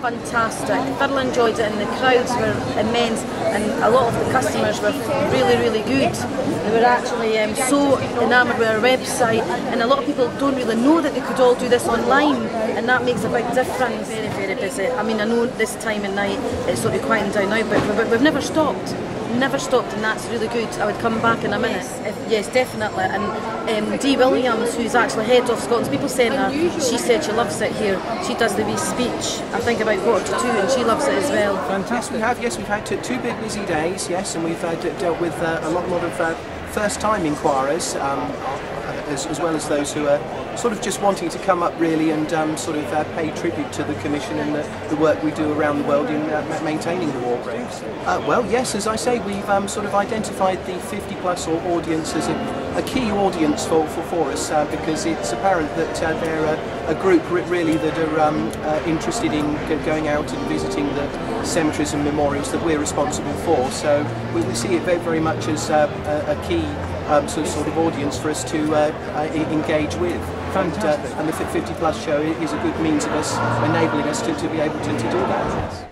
Fantastic. Thoroughly enjoyed it, and the crowds were immense, and a lot of the customers were really, really good. They were actually so enamoured with our website, and a lot of people don't really know that they could all do this online, and that makes a big difference. Very, very busy. I mean, I know this time of night it's sort of quieting down now, but we've never stopped. Never stopped, and that's really good. I would come back in a minute. Yes, definitely. And Dee Williams, who's actually head of Scotland's People Centre, she said she loves it here. She does the wee speech, I think about 1:45, and she loves it as well. Fantastic. Yes, we've had two big busy days, yes, and we've dealt with a lot of first-time inquirers, as well as those who are sort of just wanting to come up really and sort of pay tribute to the Commission and the work we do around the world in maintaining the war graves. Well, yes, as I say, we've sort of identified the 50-plus audience as a key audience for us, because it's apparent that they're a group really that are interested in going out and visiting the cemeteries and memorials that we're responsible for. So we see it very much as a key sort of audience for us to engage with. Fantastic. And the 50 Plus show is a good means of us enabling us to be able to do that.